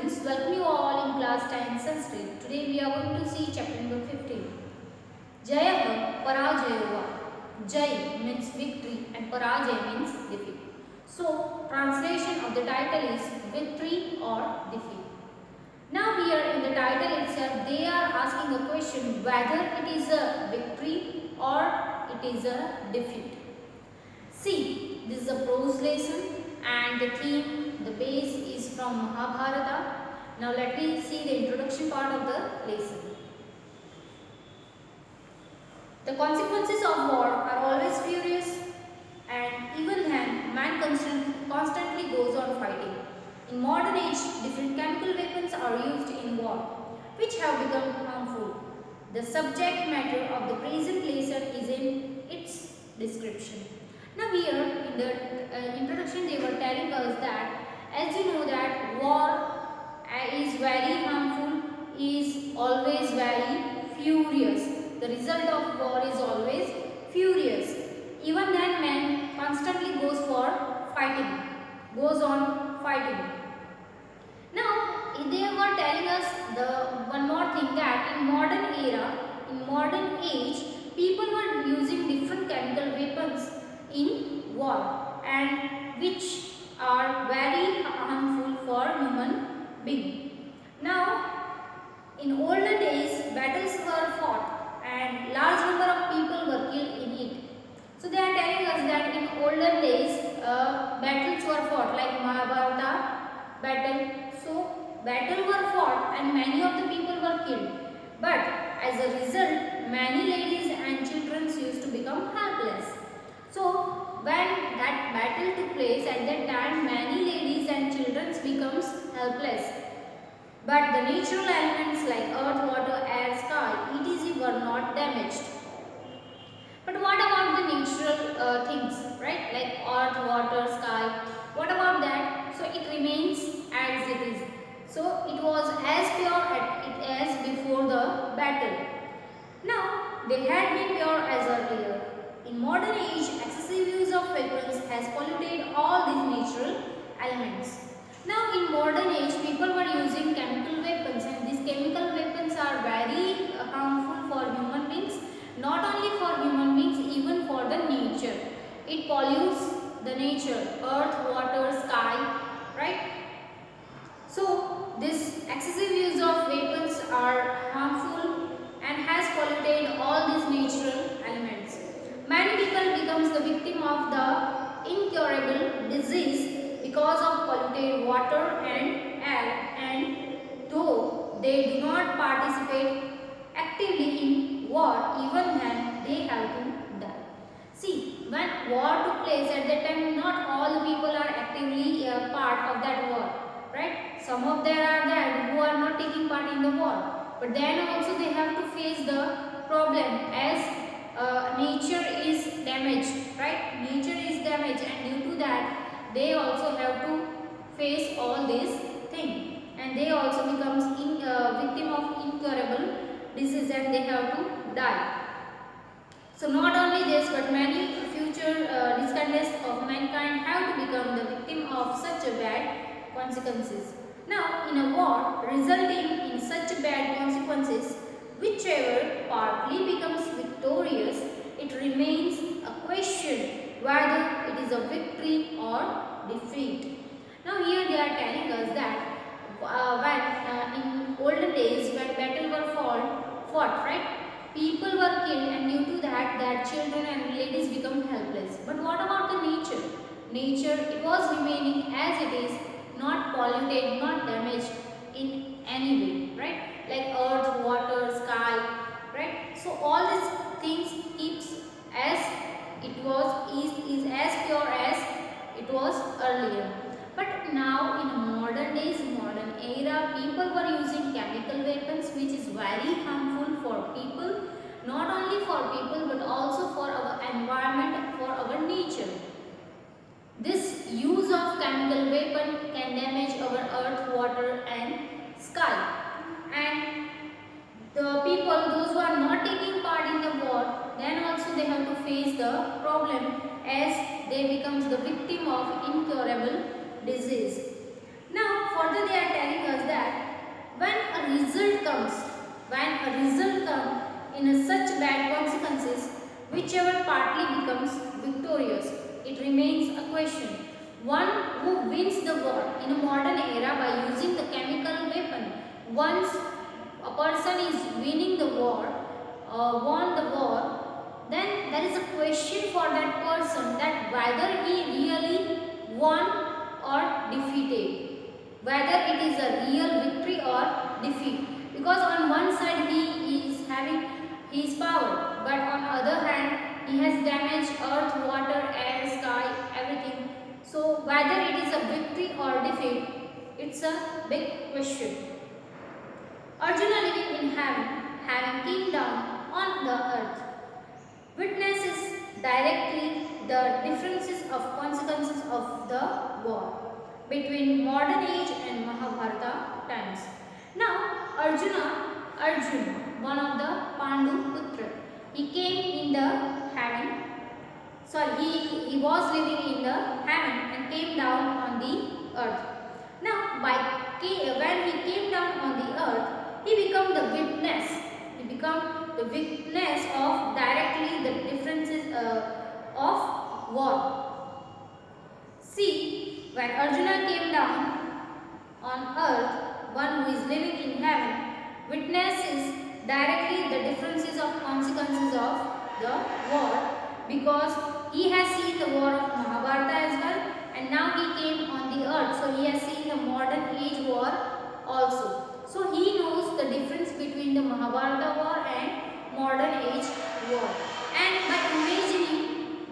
students, welcome you all in class 10 Sanskrit. Today we are going to see chapter number 15. Jaya Parajayava. Jai means victory and Parajay means defeat. So, translation of the title is victory or defeat. Now here in the title itself, they are asking a question whether it is a victory or it is a defeat. See, this is a prose lesson and the theme, the base is from Mahabharata. Now let me see the introduction part of the lesson. The consequences of war are always furious, and even then man constantly goes on fighting. In modern age, different chemical weapons are used in war, which have become harmful. The subject matter of the present lesson is in its description. Now here in the introduction they were telling us that as you know that war is very harmful, is always very furious. The result of war is always furious. Even then man constantly goes on fighting. Now they were telling us the one more thing that in modern era, in modern age, people were using different chemical weapons in war and which are very harmful for human being. Now in older days battles were fought and large number of people were killed in it. So they are telling us that in olden days battles were fought like Mahabharata battle. So battle were fought and many of the people were killed. But as a result many ladies and children used to become helpless. So when that battle took place at that time many ladies and children becomes helpless. But the natural elements like earth, water, air, sky, etc. were not damaged. But what about the natural things, right? Like earth, water, sky. What about that? So it remains as it is. So it was as pure as before the battle. Now they had been pure as earlier. In modern age, excessive use of weapons has polluted all these natural elements. Now in modern age, people were using chemical weapons and these chemical weapons are very harmful for human beings. Not only for human beings, even for the nature. It pollutes the nature, earth, water, sky, right? So this excessive use of weapons are harmful and has polluted all these natural elements. Many people becomes the victim of the incurable disease because of polluted water and air, and though they do not participate actively in war, even then they have to die. See, when war took place at that time, not all the people are actively part of that war, right? Some of them are there who are not taking part in the war, but then also they have to face the problem as nature is damaged, right? Nature is damaged, and due to that, they also have to face all these things, and they also becomes victim of incurable disease, and they have to die. So not only this, but many future descendants of mankind have to become the victim of such a bad consequences. Now, in a war resulting in such bad consequences, whichever partly becomes victorious, it remains a question whether it is a victory or defeat. Now here they are telling us that when in olden days when battle were fought, right? People were killed and due to that their children and ladies become helpless. But what about the nature? Nature, it was remaining as it is, not polluted, not damaged in any way, right? Like earth, water, sky, right? So all these things keeps as it was, is as pure as it was earlier. But now in modern days, modern era, people were using chemical weapons which is very harmful for people, not only for people but also for our environment, for our nature. This use of chemical weapon can damage our earth, water and sky. And the people, those who are not taking part in the war, then also they have to face the problem as they becomes the victim of incurable disease. Now further they are telling us that comes, when a result comes in a such bad consequences, whichever party becomes victorious, it remains a question. One who wins the war in a modern era by using the chemical weapon. Once a person is winning the war, won the war, then there is a question for that person that whether he really won or defeated, whether it is a real victory or defeat, because on one side he is having his power, but on other hand he has damaged earth, water, air, sky, everything. So whether it is a victory or defeat, it's a big question. Arjuna living in heaven, having came down on the earth, witnesses directly the differences of consequences of the war between modern age and Mahabharata times. Now Arjuna, one of the Pandu Putra, he came in the heaven. Sorry, he was living in the heaven and came down on the earth. Now, when he came down on the earth, he became the witness. He became the witness of directly the differences of war. See, when Arjuna came down on earth, one who is living in heaven witnesses directly the differences of consequences of the war, because he has seen the war of Mahabharata as well, and now he came on the earth, so he has seen the modern age war also. So he knows the difference between the Mahabharata war and modern age war. And by imagining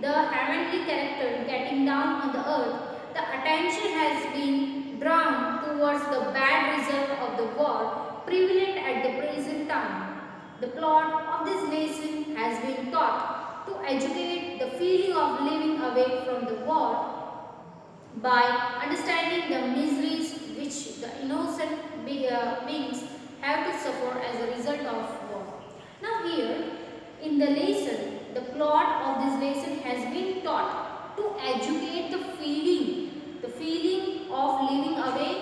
the heavenly character getting down on the earth, the attention has been drawn towards the bad result of the war prevalent at the present time. The plot of this lesson has been taught to educate the feeling of living away from the war by understanding the miseries which the innocent beings have to suffer as a result of war. Now here in the lesson, the plot of this lesson has been taught to educate the feeling of living away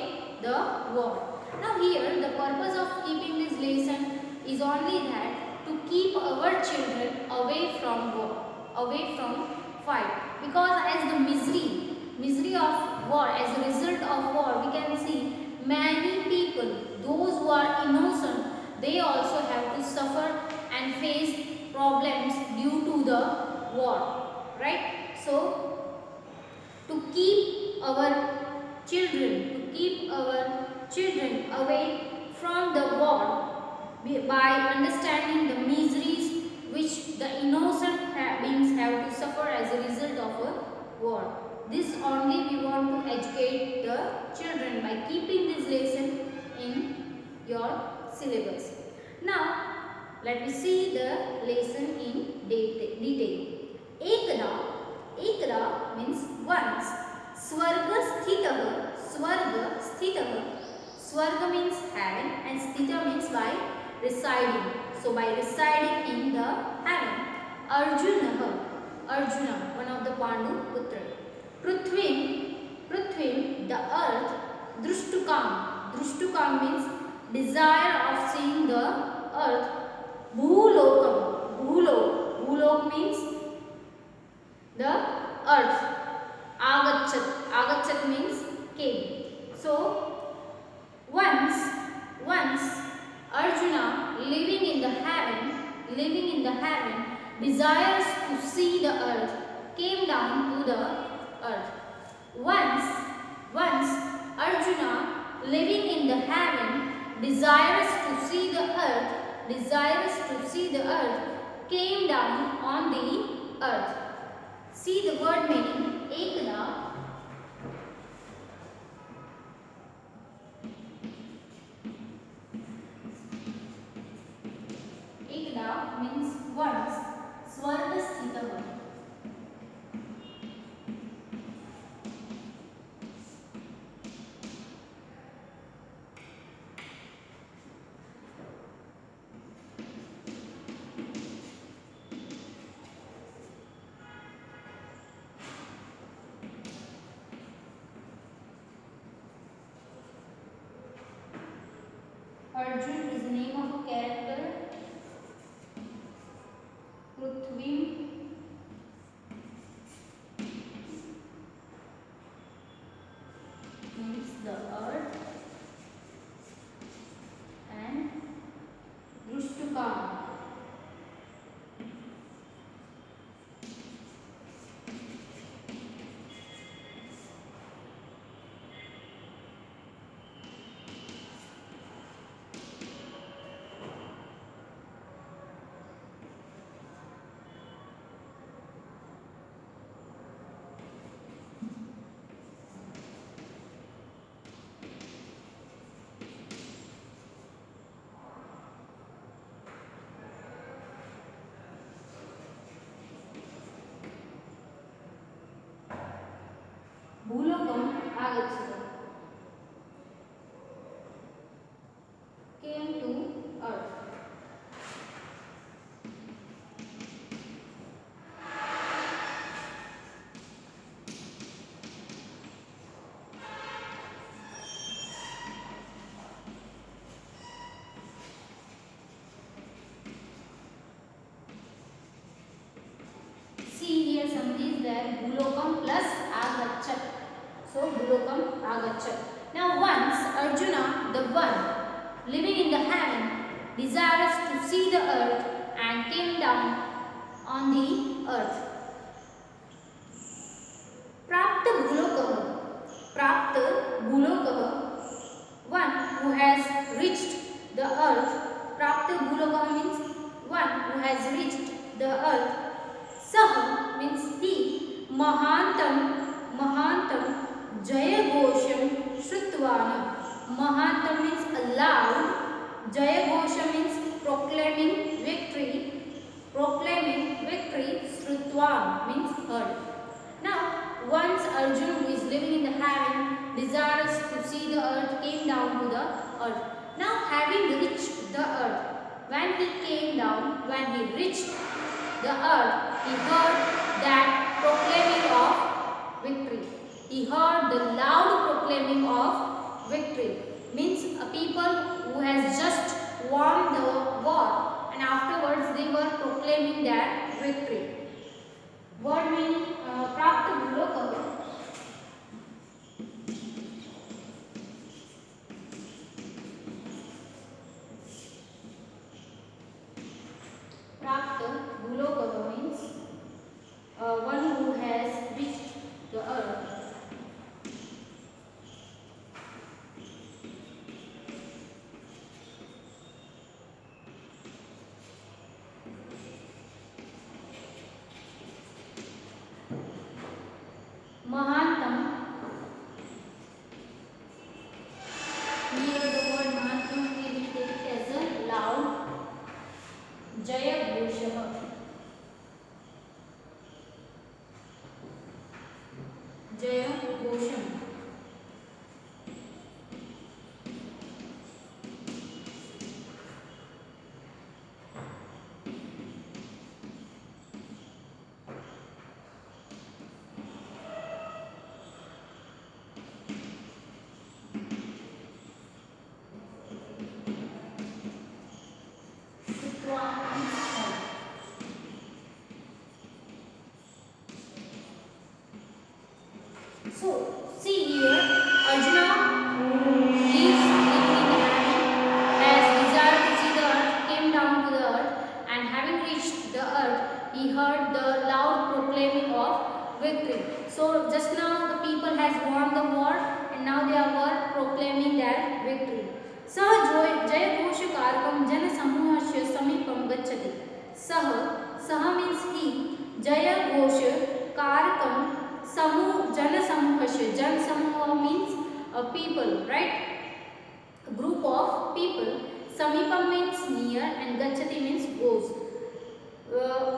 the war. Now here the purpose of keeping this lesson is only that to keep our children away from war, away from fight, because as the misery of war, as a result of war, we can see many people, those who are innocent, they also have to suffer and face problems due to the war, right? So to keep our children away from the war by understanding the miseries which the innocent beings have to suffer as a result of a war. This only we want to educate the children by keeping this lesson in your syllabus. Now, let me see the lesson in detail. Ekada means once. Swarga sthitah. Swarga means heaven and sthita means by residing. So by residing in the heaven. Arjuna, one of the Pandu Putra. Prithvim, the earth. Drushtukam means desire of seeing the earth. Bhulok means the earth. Agachat means came. So once Arjuna living in the heaven desires to see the earth, came down to the earth. Once Arjuna living in the heaven desires to see the earth, came down on the earth. See the word meaning. Ekada means once. Swarga sthitah. of a character. Prithvi means the earth, and Drushtukam. भूलोकम आगच्छति. Came to earth. See here somebody is there. Bhulokam plus agachat. So Bhulokam agachat. Now once Arjuna, the one living in the heaven, desires to see the earth and came down on the earth. Prapta Bhulokah. Prapta Bhulokah. One who has reached the earth. Prapta Bhulokah means one who has reached the earth. Sah means he. Mahantam Jaya Ghosham Shrutwana. Mahantam means loud. Jaya Ghosha means proclaiming victory. Proclaiming victory. Shrutwan means heard. Now, once Arjuna, who is living in the heaven, desires to see the earth, came down to the earth. Now, having reached the earth, when he came down, when he reached the earth, he heard that proclaiming of victory. He heard the loud proclaiming of victory. Means a people who has just won the war, and afterwards they were proclaiming their victory. Word meaning Prapta Bhulokah. Prapta Bhulokah means one who has reached the earth. Mahantam. Here the word Mahantam we will take it as a loud. Jaya Ghoshah. Jaya Ghosham. So, see here, Arjuna, who is living in the heaven, has desired to see the earth, came down to the earth, and having reached the earth, he heard the loud proclaiming of victory. So, just now the people has won the war, and now they are proclaiming their victory. Sah Jaya Ghosha Karkam Jana Samuhasya Samipam Gacchati. Sah means he. Jaya Ghosha Karkam Jana Samuhasya. Jan Samuha means a people, right? A group of people. Samipam means near, and Gacchati means goes.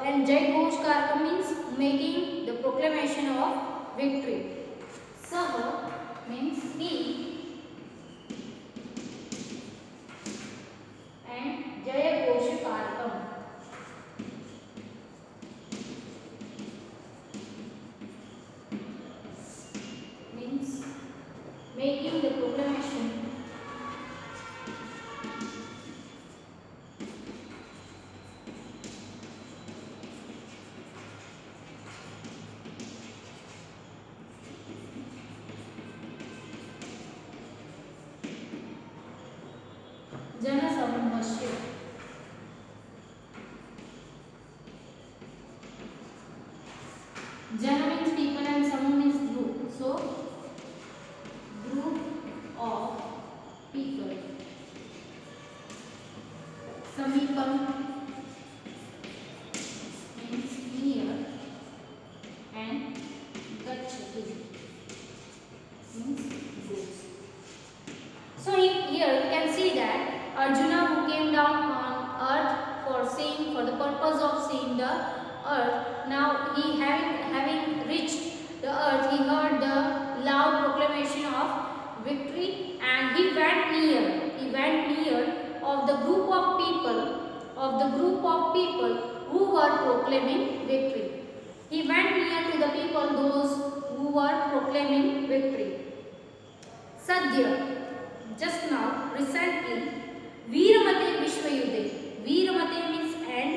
And Jai Ghosh Karka means making the proclamation of victory. Sah means he, and Jaya Ghosh Karkam means making the proclamation Samashya. Jana means people and Samu means group. So group of people. Samipam means near and Gachati means goes. So here we can see that Arjuna, who came down on earth for the purpose of seeing the earth, now he having reached the earth, he heard the loud proclamation of victory, and he went near of the group of people who were proclaiming victory. He went near to the people, those who were proclaiming victory. Sadhya, just now, recently, Veeramate Vishwayuddhe. Veeramate means end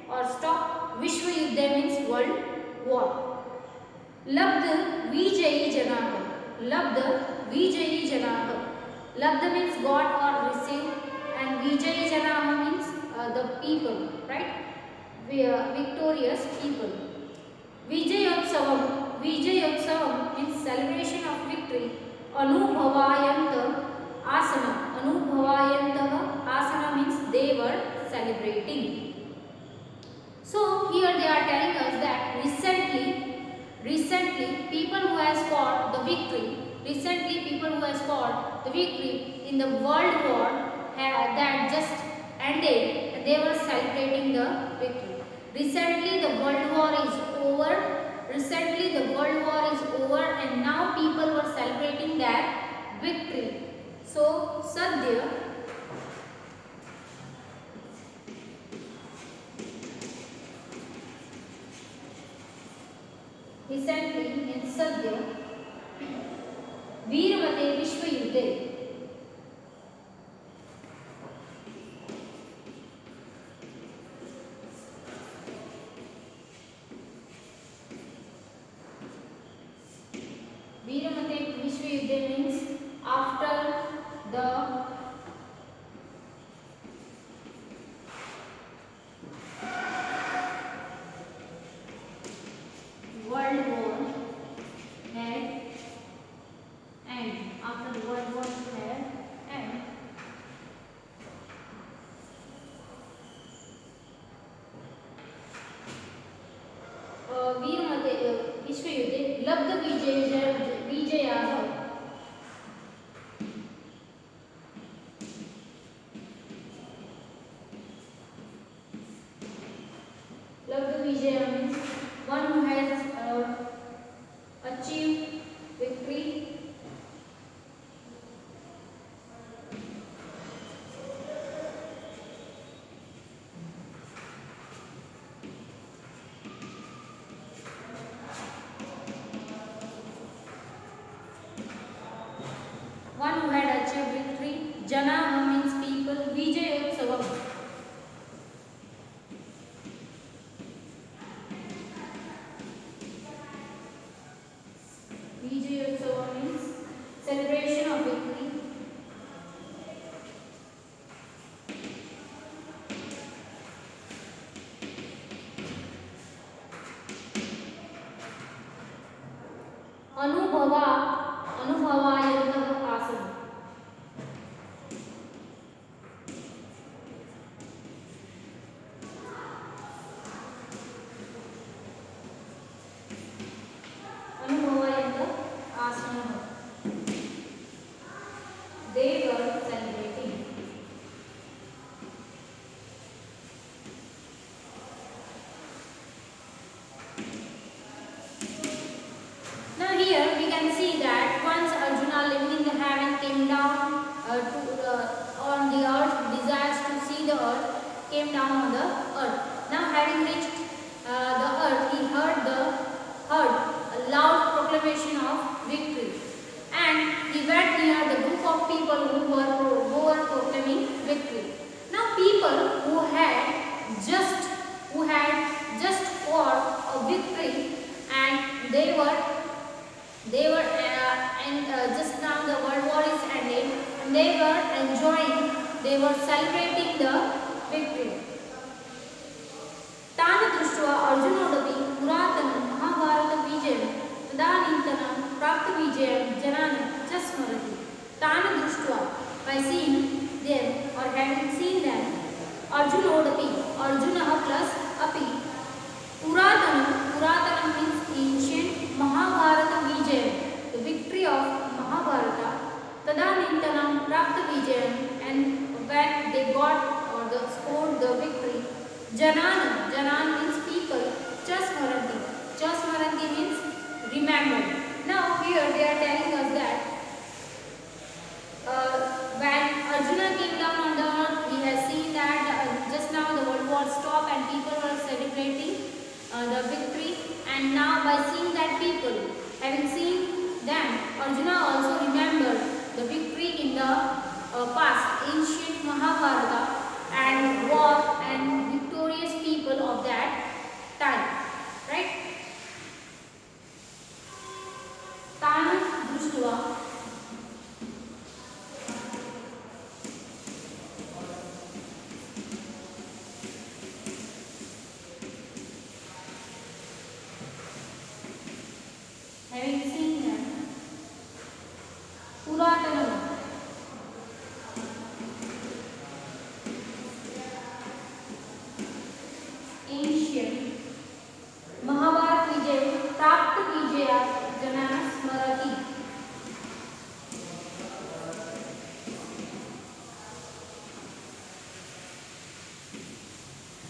or stop. Vishwayuddhe means world war. Labdha Vijayi Janaha. Labdha Vijayi Janaha. Labdha means got or received, and Vijayi Janaha means the people, right? Victorious people. Vijayotsavam. Vijayotsavam means celebration of victory. Anubhavayanta asana. Anubhavayanta asana means they were celebrating. So here they are telling us that recently people who has got the victory, in the world war that just ended, and they were celebrating the victory. Recently the world war is over. And now people were celebrating their victory. So Sadhya recently in Sadhya Veeramate Vishwayuddhe. Veeramate Vishwayuddhe means after the World War had end. After the World War had end, Veeramate Vishwayuddhe Labdha Vijayaha. Labdha Vijaya means one who has achieved victory. One who had achieved victory. Janaha means people. Vijayotsavam. Vijayotsavam means celebration of victory. Anubhavayanta asana. Anubhavayanta asana. They were celebrating. Now here we can see that once Arjuna living in the heaven came down on the earth, desires to see the earth, came down on the earth. Now having reached the earth, he heard a loud proclamation of victory, and he went near the group of people who were proclaiming victory. Now people who had just fought a victory, and they were and just now the world war is ended, and they were enjoying they were celebrating the victory. तान् दृष्ट्वा अर्जुनोऽपि पुरातनं महाभारतविजयं तदानीन्तनं प्राप्तविजयं जनान् च स्मरति. तान् दृष्ट्वा, by seeing them or having seen them, अर्जुनोऽपि, अर्जुनः plus अपि, पुरातनं means ancient, महाभारतविजयं, the victory of Mahabharata, तदानीन्तनं प्राप्तविजयं, and when they got or the scored the victory, Janan means people, Chasmaranti means remember. Now here they are telling us that when Arjuna came down on the earth, he has seen that just now the world war stopped and people were celebrating the victory, and now by seeing that people, having seen them, Arjuna also remembered the victory in the past, ancient Mahabharata, and war and victorious people of that time, right? Tan Društva, having seen them, Puratanam, ancient, Mahabharata Vijay, Prapta Vijaya, Janana Smarati.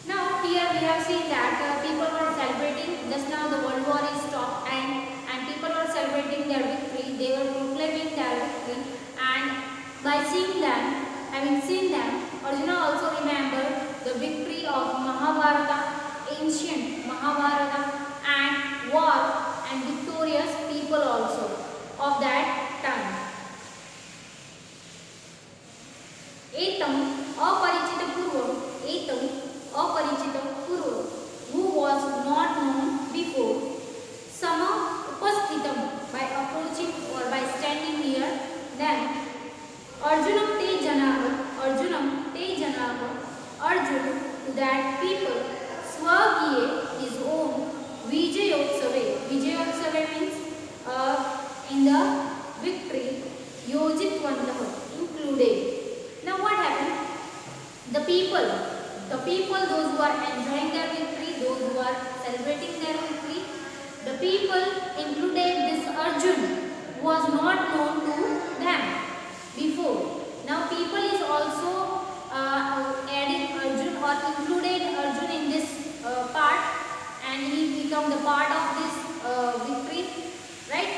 Now here we have seen that people were celebrating, just now the world war is stopped and people were celebrating their victory, they were proclaiming their victory, and by seeing them, having seen them, Arjuna also remembered the victory of Mahabharata, ancient Mahabharata, and war and victorious people also of that time. Etam aparichita purvam, who was not known before. Sama upasthitam, by approaching or by standing near them. Arjunam te janaha, Arjuna to that people, Swagiye, his own, Vijayotsave. Vijayotsave means in the victory, Yojitvantaha, included. Now what happened? The people, those who are enjoying their victory, those who are celebrating their victory, the people included this Arjun, who was not known to them before. Now people is also adding Arjun or included Arjun in this part, and he become the part of this victory, right?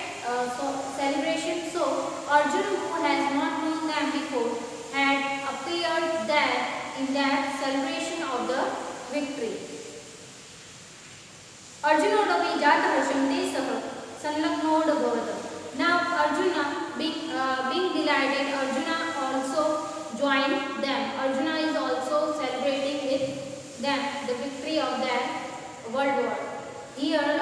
So celebration. So Arjun, who has not known them before, had appeared there in that celebration of the victory. Arjunodapi jatahasham tesah sanlagnoda bhavata. Now Arjuna, being delighted, Arjuna also joined them. Arjuna is also celebrating with them the victory of their world war. Here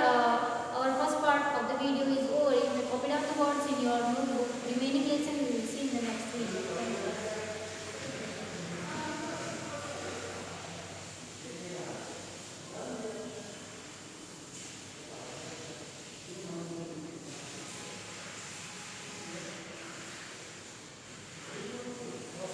our first part of the video is over. You may copy down the words in your notebook. Remaining lesson we will see in the next video.